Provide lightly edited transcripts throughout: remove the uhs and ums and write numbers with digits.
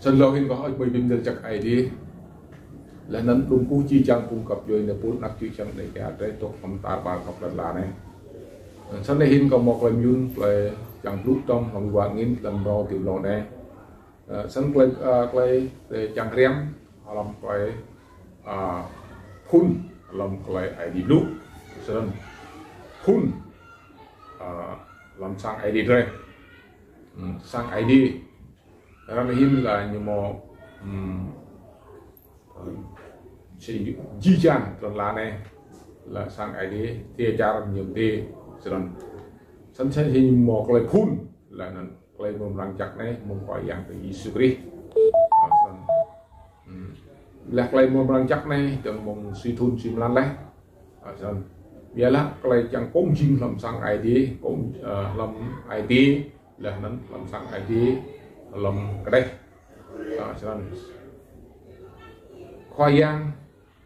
sân lo hin có hỏi bởi bình được chắc ai đi là nắn đúng cú chi chăng cung cấp rồi là bốn nắp chi chăng để cái đấy tốt không ta bà học là này sân này hin có một lần yun về chẳng lúc trong lòng quạt nghìn lần đo tiểu lộ này sân clay để chẳng rem họ làm clay phun làm clay ai đi lúc sân phun làm sang ID rồi sang ID karena hin là như một chỉ di chan tuần lá này là sang ID thì cara nhiều thì sân sân sẽ hình một cái phun là nó cái mồm răng chặt này mồm coi dạng từ Isukri là cái mồm răng chặt này trong mồm suy thun suy lan đấy sân bây là cái chẳng công trình làm sang ID cũng làm ID là nó làm sang ID làm cái đây sân khoai yang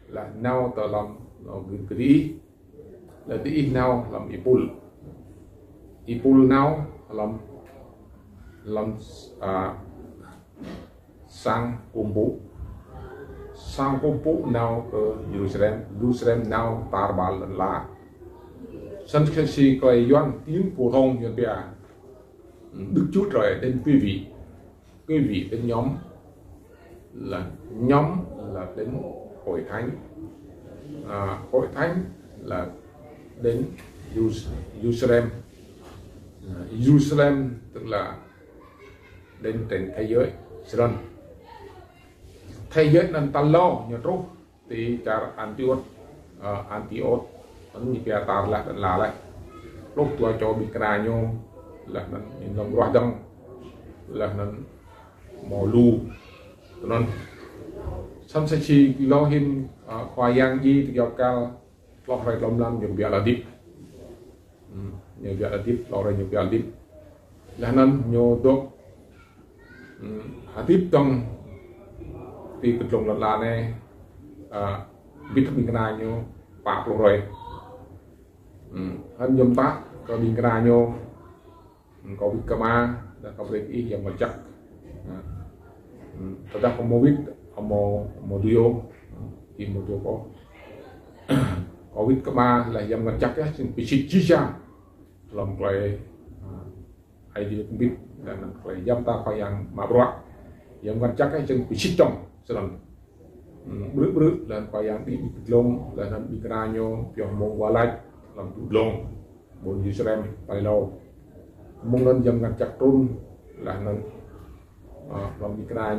là nào tờ làm nó cái đi là đi nào làm ipul nào làm sang kumpu nào ke Jerusalem nào tarbal là sân khi coi doan tiếng phổ thông như thế đức chút rồi đến quý vị đến nhóm là đến hội thánh là đến Jerusalem tức là đến trên thế giới thế giới nên ta lo nhớ trúc thì cara Antioch như kia ta là lại lúc tua cho bị cà nhau là nó làm quá đông là nó mò lu nên sân sẽ chỉ lo hin khoai yang gì thì giao cao lo phải làm nhiều việc là đi nhiều việc là tiếp lo rồi nhiều việc là tiếp là nên nhiều tốt tiếp trong thì cái trồng là này biết mình cái này nhiều bạc rồi hơn nhôm tác có mình cái này nhiều có biết kama đã có biết ý yang mà chắc thật ra không biết một điều thì một điều có biết kama là yang mà chắc á xin bị chi cha làm cái ai đi cũng biết là làm cái giam ta phải yang mà bro yang mà chắc á xin bị chích trong làm bự là phải yang bị lông là làm bị cái nhau yang mong qua lại làm lông muốn Israel phải lâu mong nên yang mà chắc trôn là nên làm bị cái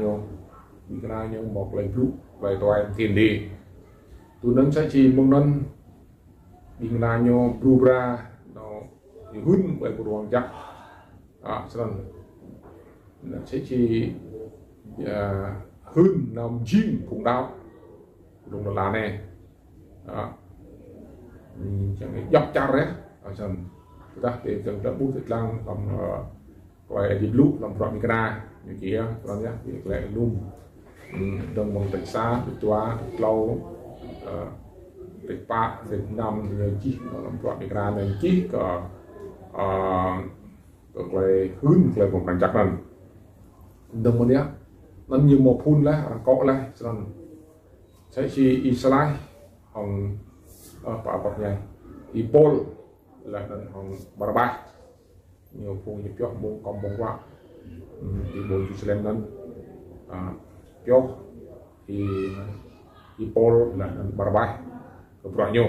nhau một lời lúc bài toán tiền đi tôi nâng sẽ chỉ mong nên bị cái nhau brubra nó hôn bởi một đoàn chắc xong là sẽ chỉ hơn nằm chim cũng đau đúng là này chẳng phải dọc chặt đấy xong ta để cần đã bút thịt lăng làm gọi dịp lúc làm phạm micra như kia làm nhá thì lại luôn đồng bằng tịch xa tịch toa lâu tịch ba tịch năm như chi làm phạm micra này chi có cái hướng lại một đằng chắc này đồng bằng nhá nó như một phun lá cọ lá xong sẽ chỉ Israel hồng bảo bọc này Ipol là hồng Barabas nhiều phun nhập cho mông còn bông qua thì bộ Jerusalem nên cho thì Ipol là Barabas có bao nhiêu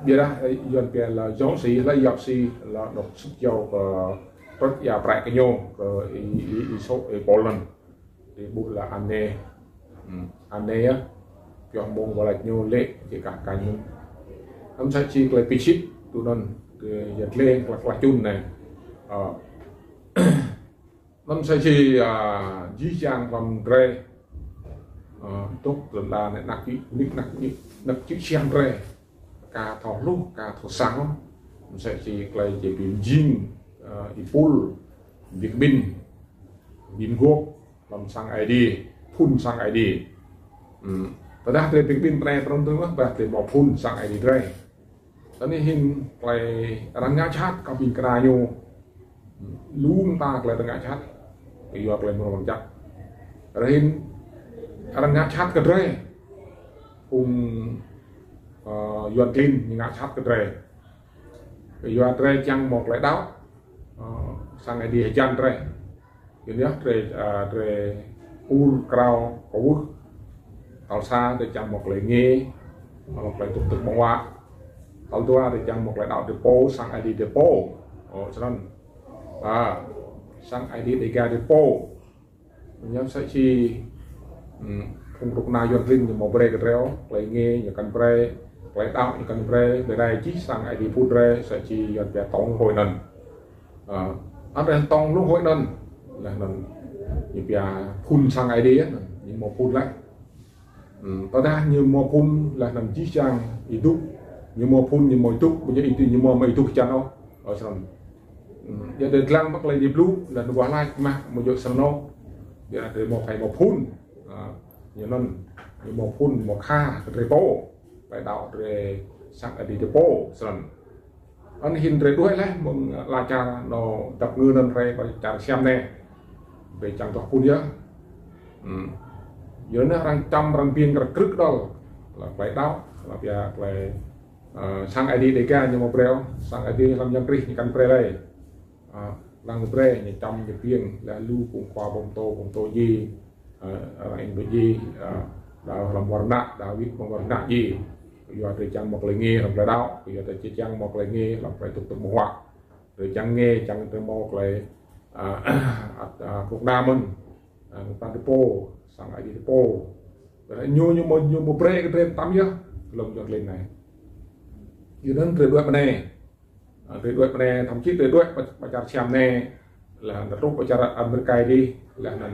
bây giờ dân kia là giống xí là dọc xí là độc sức dầu rất là bạc cái nhau số Poland thì bút là anh á cho mông vào lại nhau lệ thì cả cánh ông sẽ chỉ lại pichit tụi nó giật lên hoặc chun này nó sẽ chỉ di trang vòng rê tốt là này nặc chữ trang rê cả thọ lúc cả thọ sáng sẽ chỉ lại chỉ biến jin ipul việc bin gốc làm sang ID phun sang ID và đã để việc bin tre trong tương và để bỏ phun sang ID tre tadi hin play rangga chat kabin kerayo luung ta play tengah chat iyo play merong chat Rahin orang ngã chát cái rê cùng yuan clean ngã chát cái rê yuan rê chăng một lại đáo sang ngày đi chăn rê cái nhớ rê ul krau cấu tàu xa để chăng một lại nghe một lại tục tục bóng hoa tàu tua để chăng một lại đảo depot sang ngày đi depot cho nên sang ID để ga depot nhớ sẽ chi không lúc nào dọn riêng một bre cái reo lấy nghe những căn bre lấy đạo những căn bre về đây chỉ sang ID food bre sẽ chi dọn về tông hội nần ăn đến tông lúc hội nần là nần những việc phun sang ID á những một phun lại tao đã như một phun là nần chỉ sang ít đúc như một phun như một đúc bây giờ ít như một mấy đúc chăn đâu ở sân giờ đến lăng bắc lấy đi blue là nó quá lại mà một chỗ sân nó giờ để một phải một phun như non như một phun một kha repo phải đạo để sang ở đi repo sân anh hình để đuôi lấy mong là cha nó tập ngư nên phải cha xem nè về chẳng toàn phun nhớ giờ nó đang trăm đang biên cái cực đó là phải đạo là bây phải sang ID để ca như một breo sang ID làm nhân kri như căn pre đây lang pre như trăm như biên là lu cùng qua bông tô gì anh với gì đào làm warna đào viết bằng warna gì giờ thì chẳng một lời nghe làm lại đạo giờ thì chỉ chẳng một lời nghe làm phải tục một họa rồi chẳng nghe chẳng từ một lời cuộc đa mình ta depo sang ID depo rồi như một pre cái pre tắm nhá lồng giọt lên này như nên từ đuôi này thậm chí từ đuôi bà chặt xem nè là đặt lúc bà chặt America đi là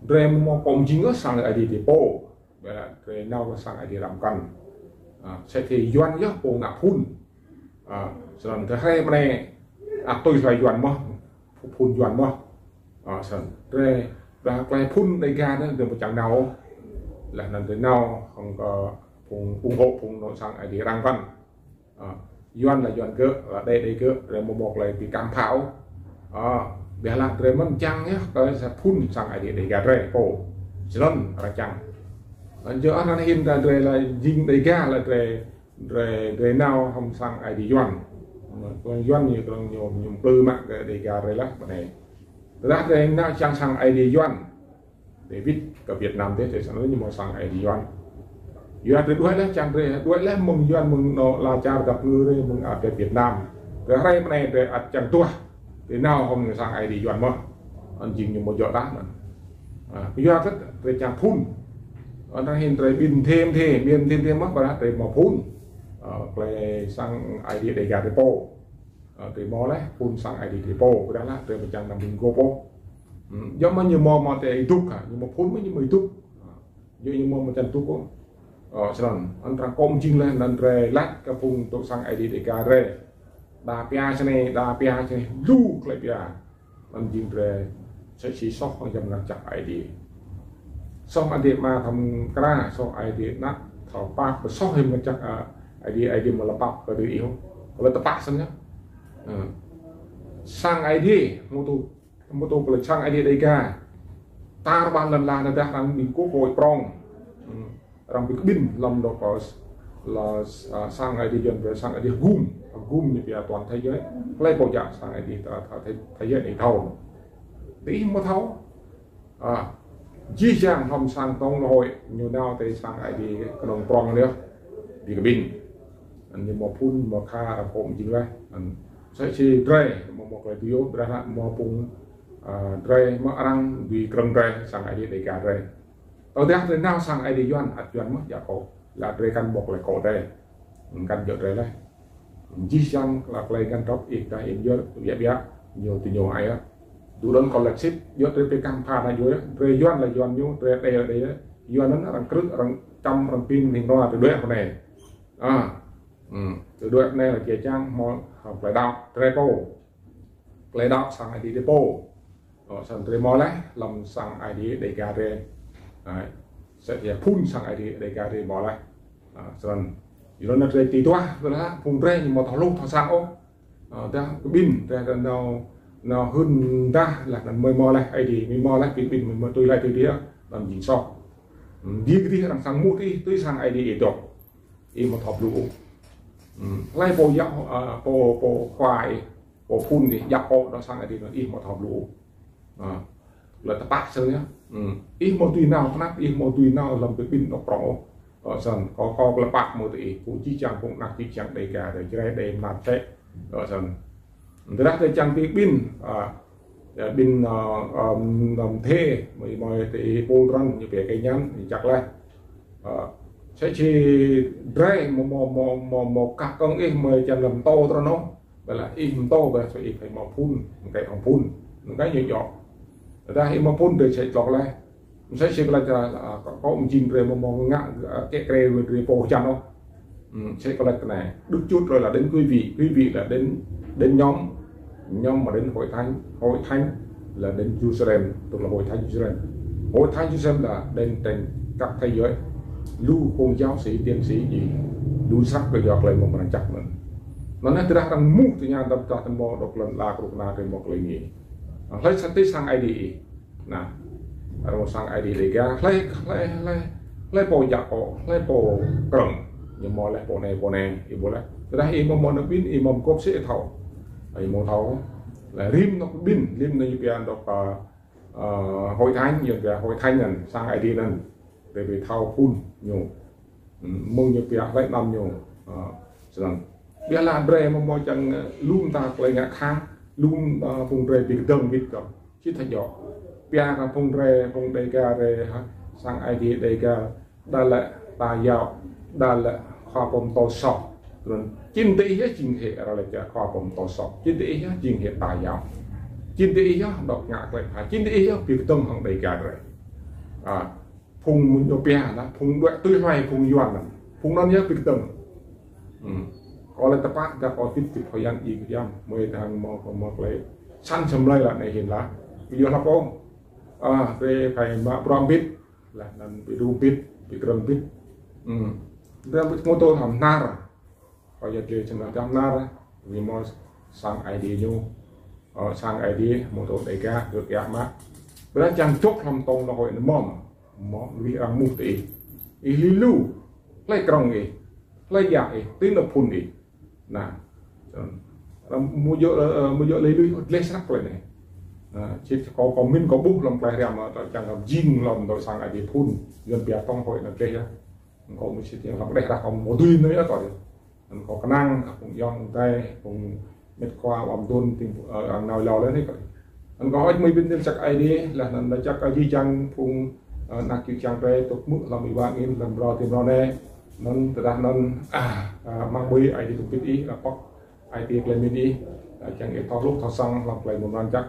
rem một công chính ở sang ID depot vậy là cái nào sang ID làm cần sẽ thì doan nhá bộ ngã phun rồi thứ hai này tôi phải doan mà phun doan mà rồi đây là cái phun đây ra đó từ một chẳng nào là lần tới nào không có ủng hộ phun nó sang ID răng văn yuan là yuan cơ ở đây cơ rồi một lại bị cam pháo để làm rồi mình chăng nhé tới sẽ phun sang ID để gà rê cổ chân là chăng giờ anh hình ra rồi là dinh đầy ga là rồi nào không sang ID yuan nhiều tư mạng để gà rê lắm này ra đây nào chăng sang ID yuan để viết cả Việt Nam thế thì sẽ nói như một sang ID yuan giờ thì đuổi lấy chẳng rồi đuổi lấy mừng doan mừng nó là cha gặp người đây mừng ở Việt Nam rồi hay này để ở chẳng tua thế nào không sang ai đi doan mà anh chỉnh như một giọt đá mà bây giờ rất về chẳng phun anh ta hiện rồi bình thêm mất và để mà phun về sang ai đi để gà depo để mò lấy phun sang ai đi depo cái đó là để mà chẳng làm bình gopo do mà như mò để túc cả nhưng mà phun mới như mấy túc như mò mà chẳng túc không sẵn anh ta công chinh lên lần rê lát cái phung tổ sang ID để gà rê đà pia cho này lu lại pia anh chinh rê sẽ chỉ sót hoặc dầm là chặt ID xong ID mà thầm ra xong ID nát thảo pa và sót hình mà chặt ID mà là bắp và tự yếu và là tập bạc xong nhá sang ID mô tô là sang ID để gà ta ban lần là đang bị cố hội prong rằng bị bin lòng đó có là sang ngày đi dân về sang ngày đi gum như vậy toàn thế giới lấy bộ dạng sang ngày đi thế giới này thâu tí mà thâu chỉ rằng không sang tông hội nhiều nào thì sang ngày đi cái đồng prong nữa đi cái bin như một phun một kha là cộm chính vậy sẽ chỉ rê một cái tiêu ra một phun rê mà ăn vì cần rê sang ngày đi để cả rê ở đây thì nào sang ai đi doan mất giả cổ là rê căn bọc lại cổ đây căn giật rê đây chỉ sang là lấy căn tróc ít cái ít giờ vậy biết nhiều từ nhiều ai á đủ đơn còn là ship giờ rê căn pha này dưới rê doan là doan nhiêu rê đây ở đây doan nó đang cướp đang trăm đang pin thì nó là từ đuôi con này từ đuôi này là kia trang mò học lại đạo repo lấy đạo sang ai đi depo sang rê mò lấy làm sang ai đi để gà rê sẽ phun sang ID để cả thì bỏ lại rồi nó là tí toa rồi là phun rê nhưng mà thằng lúc thằng sao ta pin ra đâu nó hơn ta là nó mới mò lại ai đi mới mò lại pin mình mới tôi lại tôi đi làm gì so đi cái đi làm sang mua đi tôi sang ai đi đọc im một thọp lũ lại bộ dạo bộ khoai bộ phun thì dạo bộ nó sang ai đi nó im một thọp lũ là ta bắt sơn nhá im một tùy nào nắp im một tùy nào làm cái pin nó pro ở sân có là bạc một tỷ cũng chỉ chẳng cũng nặng chỉ chẳng đầy cả để cho đây làm thế ở sân từ đó tới chẳng pin pin làm thế mới thì pol run như vậy cái nhắn thì chắc là sẽ chỉ dray một các con ấy mới chẳng làm to cho nó vậy là im to về phải một phun một cái hồng phun một cái nhỏ nhỏ ra im một phun để chạy lọt lại sẽ là có một chim rồi một ngã cái rồi bồ chăn không sẽ có là cái này đức chút rồi là đến quý vị là đến nhóm mà đến hội thánh là đến Jerusalem, tức là hội thánh Jerusalem là đến trên các thế giới lưu công giáo sĩ tiên sĩ gì lưu sắc rồi dọc lên một lần chặt mình nó nói từ đó đang mua từ nhà đập trà thành mò độc lần là cục na trên một lời nghỉ lấy sang ID nè rồi sang ID để ra lấy bộ giặc bộ lấy bộ cẩn nhưng mà lấy bộ này thì bộ lấy từ đó imam nó pin imam cốp sẽ thầu imam thầu là rim nó pin rim nó như đọc hội thánh như hội thánh này sang ID này để về thầu phun nhiều mong như lấy năm nhiều rằng bây là bre mà chẳng luôn ta lấy ngã khang luôn vùng bre bị đâm bị cầm chứ thật nhỏ bây là vùng đầy ga re sang ID đầy ga đa là ta giàu đa là khoa bom to sọc rồi chính tỷ hết chính hệ là cái khoa bom to sọc chính tỷ hết chính hệ ta giàu chính tỷ hết đọc ngã lại phải chính tỷ hết bị tâm hàng đầy ga rồi phùng muốn cho bia là phùng đoạn tươi hoài phùng doan là phùng non nhớ bị tâm có là tập phát đã có tiếp tục thời gian gì cái mới đang một lấy săn chấm lấy là này hiện là bây giờ là không về phải mà prom bit là nằm bị đu bit bị crum bit ra mô tô làm nar bây giờ chơi chừng là nar vì mà sang ID nhau sang ID mô tô đầy ga được giá mà bây giờ chẳng chốt làm tông là hội nó mỏm vì ăn mù tỷ ý lưu lấy còng gì lấy dạy tiếng là phun đi nè mua dỡ lấy lưới lấy sắc lại này chỉ có min có bút làm cái làm chẳng làm zin làm rồi sang ID phun gần bia tông hội là chơi á có một sự kiện học đây là còn một tuyên nữa rồi có khả năng cũng dòng tay cũng mệt qua bầm tuôn tìm nào lò lên hết rồi có mấy bên chắc ID là chắc ID chẳng phun nạc chịu chẳng về tục mức làm 13.000 làm rò tìm rò này nó từ đó nó mang bì ID cũng biết ý là có ID lên bên đi chẳng ít thao lúc thao xong làm lại một lần chắc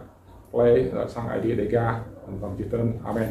lấy sang ID để ra còn chỉ tên amen.